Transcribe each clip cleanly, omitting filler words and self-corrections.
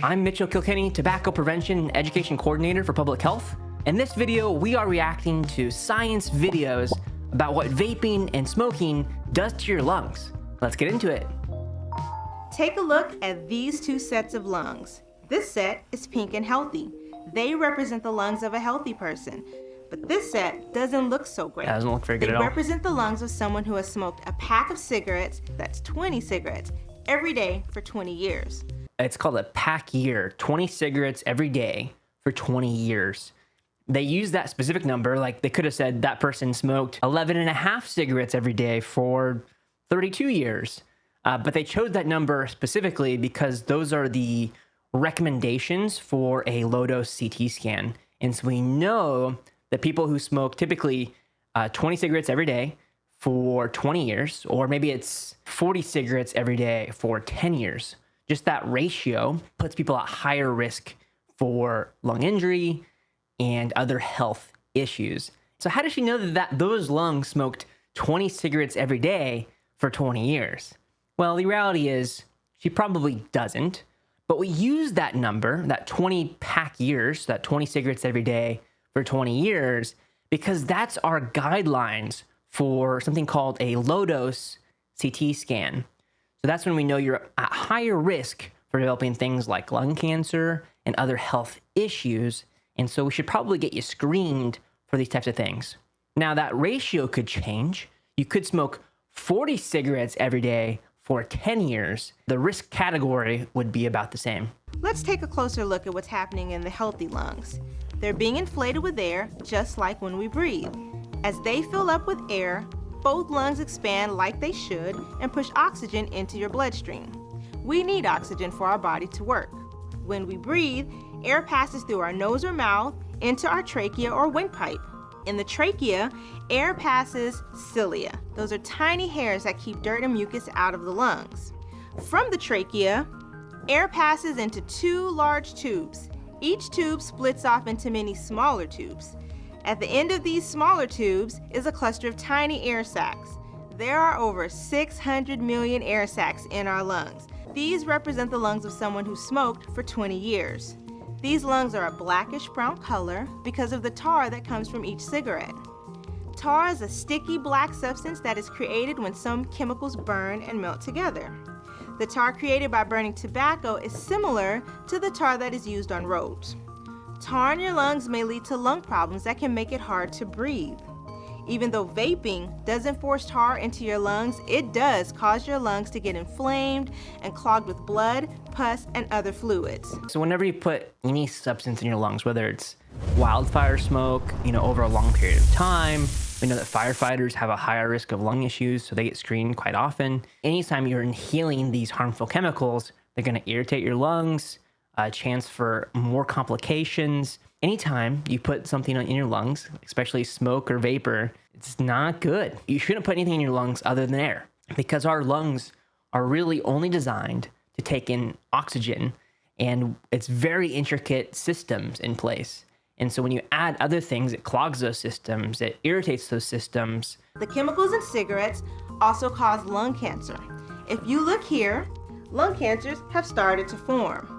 I'm Mitchell Kilkenny, Tobacco Prevention and Education Coordinator for Public Health. In this video, we are reacting to science videos about what vaping and smoking does to your lungs. Let's get into it. Take a look at these two sets of lungs. This set is pink and healthy. They represent the lungs of a healthy person. But this set doesn't look so great. That doesn't look very good at all. They represent the lungs of someone who has smoked a pack of cigarettes, that's 20 cigarettes, every day for 20 years. It's called a pack year, 20 cigarettes every day for 20 years. They use that specific number, like they could have said that person smoked 11 and a half cigarettes every day for 32 years. But they chose that number specifically because those are the recommendations for a low-dose CT scan. And so we know that people who smoke typically 20 cigarettes every day for 20 years, or maybe it's 40 cigarettes every day for 10 years. Just that ratio puts people at higher risk for lung injury and other health issues. So how does she know that those lungs smoked 20 cigarettes every day for 20 years? Well, the reality is she probably doesn't, but we use that number, that 20 pack years, that 20 cigarettes every day for 20 years, because that's our guidelines for something called a low-dose CT scan. So that's when we know you're at higher risk for developing things like lung cancer and other health issues. And so we should probably get you screened for these types of things. Now that ratio could change. You could smoke 40 cigarettes every day for 10 years. The risk category would be about the same. Let's take a closer look at what's happening in the healthy lungs. They're being inflated with air, just like when we breathe. As they fill up with air, both lungs expand like they should and push oxygen into your bloodstream. We need oxygen for our body to work. When we breathe, air passes through our nose or mouth into our trachea or windpipe. In the trachea, air passes cilia. Those are tiny hairs that keep dirt and mucus out of the lungs. From the trachea, air passes into two large tubes. Each tube splits off into many smaller tubes. At the end of these smaller tubes is a cluster of tiny air sacs. There are over 600 million air sacs in our lungs. These represent the lungs of someone who smoked for 20 years. These lungs are a blackish brown color because of the tar that comes from each cigarette. Tar is a sticky black substance that is created when some chemicals burn and melt together. The tar created by burning tobacco is similar to the tar that is used on roads. Tar in your lungs may lead to lung problems that can make it hard to breathe. Even though vaping doesn't force tar into your lungs, it does cause your lungs to get inflamed and clogged with blood, pus, and other fluids. So whenever you put any substance in your lungs, whether it's wildfire smoke, over a long period of time, we know that firefighters have a higher risk of lung issues, so they get screened quite often. Anytime you're inhaling these harmful chemicals, they're going to irritate your lungs, a chance for more complications. Anytime you put something in your lungs, especially smoke or vapor, it's not good. You shouldn't put anything in your lungs other than air, because our lungs are really only designed to take in oxygen, and it's very intricate systems in place. And so when you add other things, it clogs those systems, it irritates those systems. The chemicals in cigarettes also cause lung cancer. If you look here, lung cancers have started to form.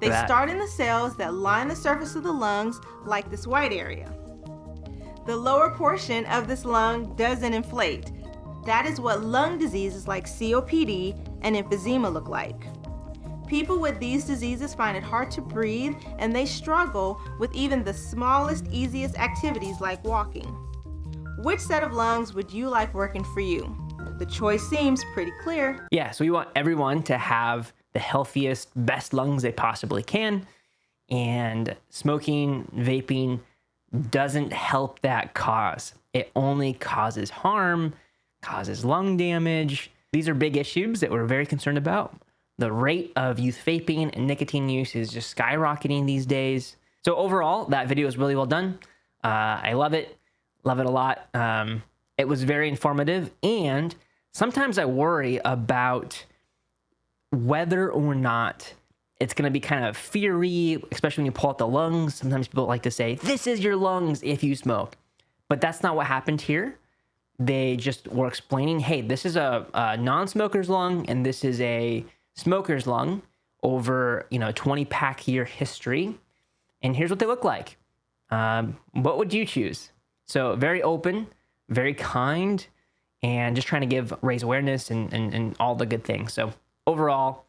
They start in the cells that line the surface of the lungs, like this white area. The lower portion of this lung doesn't inflate. That is what lung diseases like COPD and emphysema look like. People with these diseases find it hard to breathe, and they struggle with even the smallest, easiest activities like walking. Which set of lungs would you like working for you? The choice seems pretty clear. Yeah, so we want everyone to have the healthiest, best lungs they possibly can. And smoking, vaping doesn't help that cause. It only causes harm, causes lung damage. These are big issues that we're very concerned about. The rate of youth vaping and nicotine use is just skyrocketing these days. So overall, that video is really well done. I love it a lot. It was very informative, and sometimes I worry about whether or not it's going to be kind of feary, especially when you pull out the lungs. Sometimes people like to say, this is your lungs if you smoke. But that's not what happened here. They just were explaining, hey, this is a non-smoker's lung and this is a smoker's lung. over, 20 pack year history. And here's what they look like. What would you choose? So very open, very kind, and just trying to raise awareness and all the good things. So overall,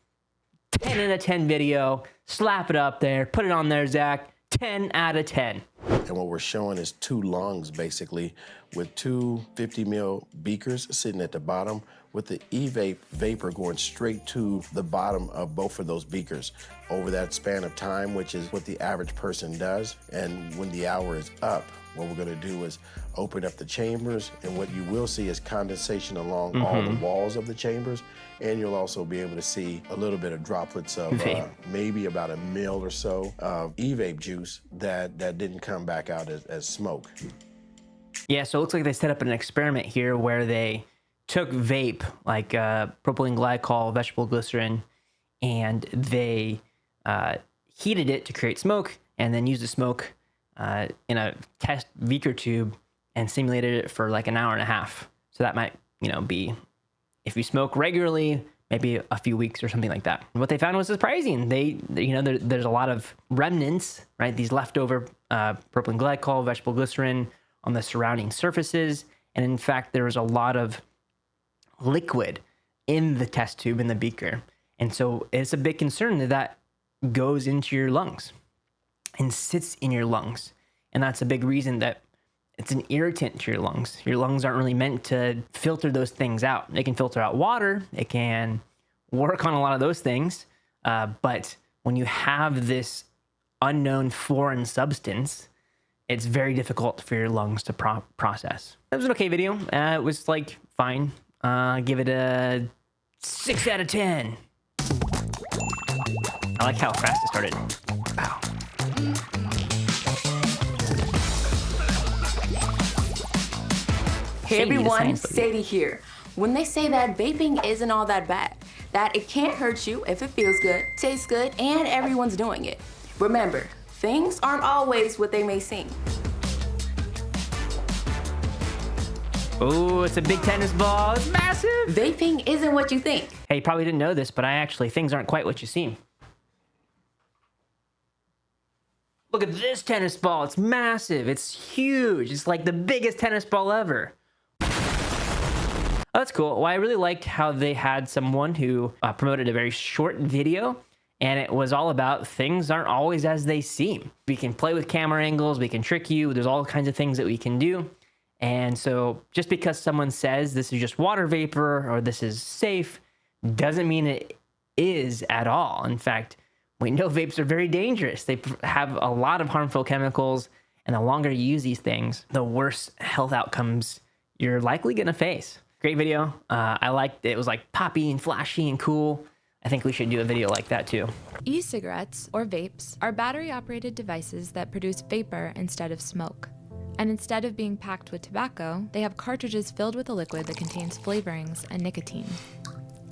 10 out of 10 video. Slap it up there. Put it on there, Zach. 10 out of 10. And what we're showing is 2 lungs, basically, with 2 50 ml beakers sitting at the bottom with the e-vape vapor going straight to the bottom of both of those beakers over that span of time, which is what the average person does. And when the hour is up, what we're gonna do is open up the chambers, and what you will see is condensation along all the walls of the chambers, and you'll also be able to see a little bit of droplets of maybe about a mil or so of e-vape juice that didn't come back out as smoke. Yeah, so it looks like they set up an experiment here where they took vape, like propylene glycol, vegetable glycerin, and they heated it to create smoke, and then used the smoke in a test beaker tube and simulated it for like an hour and a half. So that might, be, if you smoke regularly, maybe a few weeks or something like that. And what they found was surprising. There's a lot of remnants, right? These leftover propylene glycol, vegetable glycerin on the surrounding surfaces. And in fact, there was a lot of liquid in the test tube, in the beaker. And so it's a big concern that goes into your lungs and sits in your lungs. And that's a big reason that it's an irritant to your lungs. Your lungs aren't really meant to filter those things out. They can filter out water. It can work on a lot of those things. But when you have this unknown foreign substance, it's very difficult for your lungs to process. It was an okay video. It was like fine. Give it a 6 out of 10. I like how fast it started. Wow. Hey everyone, Sadie here. When they say that vaping isn't all that bad, that it can't hurt you if it feels good, tastes good, and everyone's doing it. Remember, things aren't always what they may seem. Oh, it's a big tennis ball. It's massive. Vaping isn't what you think. Hey, you probably didn't know this, but things aren't quite what you seem. Look at this tennis ball. It's massive. It's huge. It's like the biggest tennis ball ever. Oh, that's cool. Well, I really liked how they had someone who promoted a very short video, and it was all about things aren't always as they seem. We can play with camera angles. We can trick you. There's all kinds of things that we can do. And so just because someone says this is just water vapor or this is safe doesn't mean it is at all. In fact, we know vapes are very dangerous. They have a lot of harmful chemicals, and the longer you use these things, the worse health outcomes you're likely going to face. Great video. I liked it. It was like poppy and flashy and cool. I think we should do a video like that too. E-cigarettes, or vapes, are battery-operated devices that produce vapor instead of smoke. And instead of being packed with tobacco, they have cartridges filled with a liquid that contains flavorings and nicotine.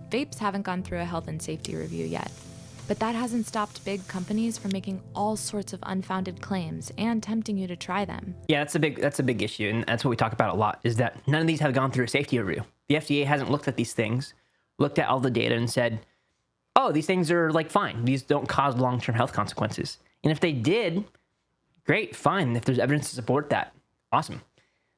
Vapes haven't gone through a health and safety review yet, but that hasn't stopped big companies from making all sorts of unfounded claims and tempting you to try them. Yeah, that's a big issue, and that's what we talk about a lot, is that none of these have gone through a safety review. The FDA hasn't looked at these things, looked at all the data and said, oh, these things are like fine. These don't cause long-term health consequences. And if they did, great, fine. If there's evidence to support that, awesome.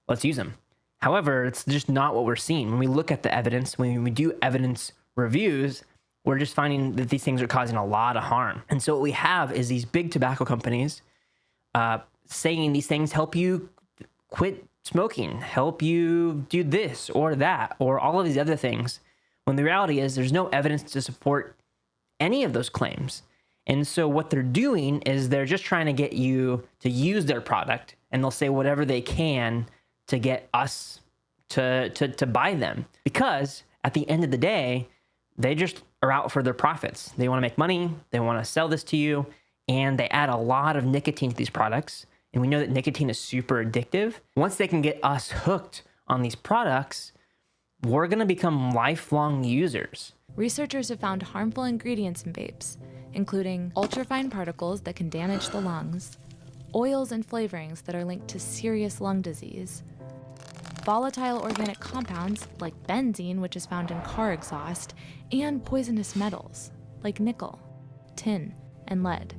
Let's use them. However, it's just not what we're seeing. When we look at the evidence, when we do evidence reviews, we're just finding that these things are causing a lot of harm. And so what we have is these big tobacco companies saying these things help you quit smoking, help you do this or that, or all of these other things, when the reality is there's no evidence to support any of those claims. And so what they're doing is they're just trying to get you to use their product, and they'll say whatever they can to get us to buy them. Because at the end of the day, they just are out for their profits. They want to make money. They want to sell this to you. And they add a lot of nicotine to these products. And we know that nicotine is super addictive. Once they can get us hooked on these products, we're going to become lifelong users. Researchers have found harmful ingredients in vapes, including ultrafine particles that can damage the lungs, oils and flavorings that are linked to serious lung disease, volatile organic compounds like benzene, which is found in car exhaust, and poisonous metals like nickel. tin, and lead.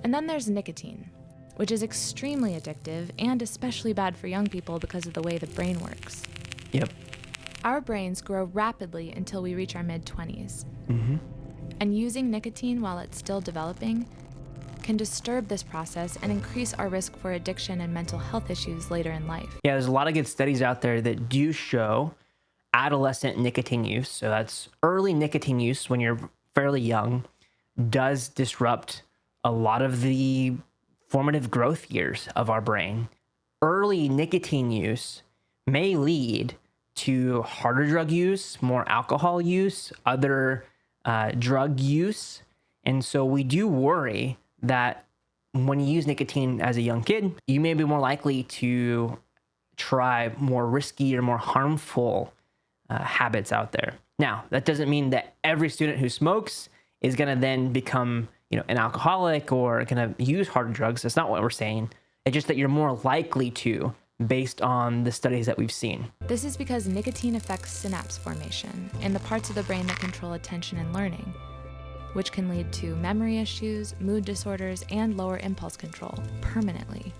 And then there's nicotine, which is extremely addictive and especially bad for young people because of the way the brain works. Yep. Our brains grow rapidly until we reach our mid-20s. Mm-hmm. And using nicotine while it's still developing can disturb this process and increase our risk for addiction and mental health issues later in life. Yeah, there's a lot of good studies out there that do show adolescent nicotine use, so that's early nicotine use when you're fairly young, does disrupt a lot of the formative growth years of our brain. Early nicotine use may lead to harder drug use, more alcohol use, other drug use. And so we do worry that when you use nicotine as a young kid, you may be more likely to try more risky or more harmful habits out there. Now, that doesn't mean that every student who smokes is going to then become, an alcoholic or going to use harder drugs. That's not what we're saying. It's just that you're more likely to, based on the studies that we've seen. This is because nicotine affects synapse formation in the parts of the brain that control attention and learning, which can lead to memory issues, mood disorders, and lower impulse control permanently.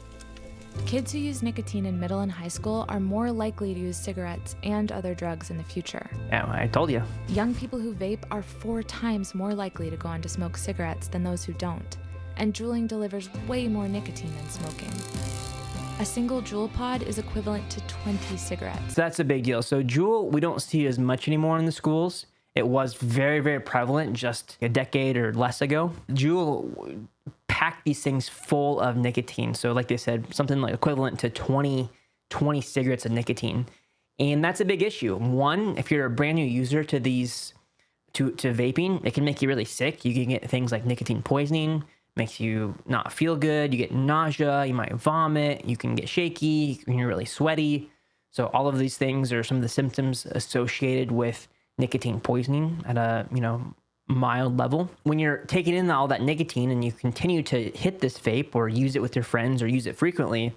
Kids who use nicotine in middle and high school are more likely to use cigarettes and other drugs in the future. Yeah, I told you. Young people who vape are 4 times more likely to go on to smoke cigarettes than those who don't, and juuling delivers way more nicotine than smoking. A single Juul pod is equivalent to 20 cigarettes. So that's a big deal. So Juul, we don't see as much anymore in the schools. It was very, very prevalent just a decade or less ago. Juul packed these things full of nicotine. So like they said, something like equivalent to 20 cigarettes of nicotine. And that's a big issue. One, if you're a brand new user to these, to vaping, it can make you really sick. You can get things like nicotine poisoning, makes you not feel good. You get nausea, you might vomit, you can get shaky, you're really sweaty. So all of these things are some of the symptoms associated with nicotine poisoning at a, mild level. When you're taking in all that nicotine and you continue to hit this vape or use it with your friends or use it frequently,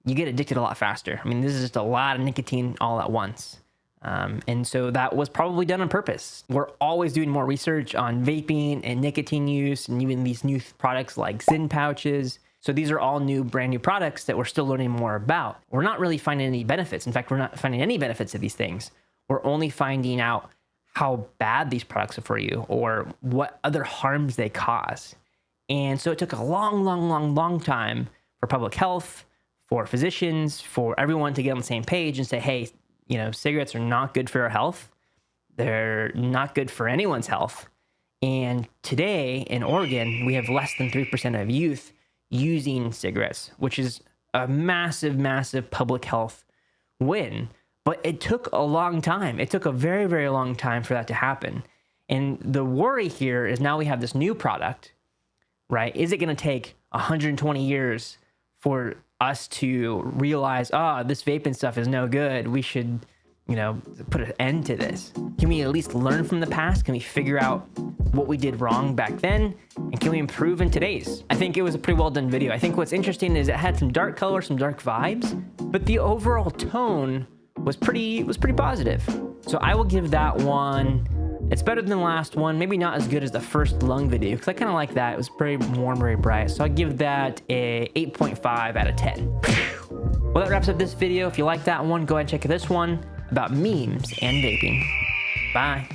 you get addicted a lot faster. I mean, this is just a lot of nicotine all at once. And so that was probably done on purpose. We're always doing more research on vaping and nicotine use and even these new products like Zyn pouches. So these are all new, brand new products that we're still learning more about. We're not really finding any benefits. In fact, we're not finding any benefits of these things. We're only finding out how bad these products are for you or what other harms they cause. And so it took a long time for public health, for physicians, for everyone to get on the same page and say, hey, cigarettes are not good for our health. They're not good for anyone's health. And today in Oregon, we have less than 3% of youth using cigarettes, which is a massive public health win. But it took a long time. It took a very, very long time for that to happen. And the worry here is now we have this new product, right? Is it going to take 120 years for us to realize, this vaping stuff is no good. We should, put an end to this. Can we at least learn from the past? Can we figure out what we did wrong back then? And can we improve in today's? I think it was a pretty well done video. I think what's interesting is it had some dark color, some dark vibes, but the overall tone was pretty positive. So I will give that one, it's better than the last one, maybe not as good as the first lung video, because I kind of like that. It was very warm, very bright. So I'll give that a 8.5 out of 10. Well, that wraps up this video. If you like that one, go ahead and check this one about memes and vaping. Bye.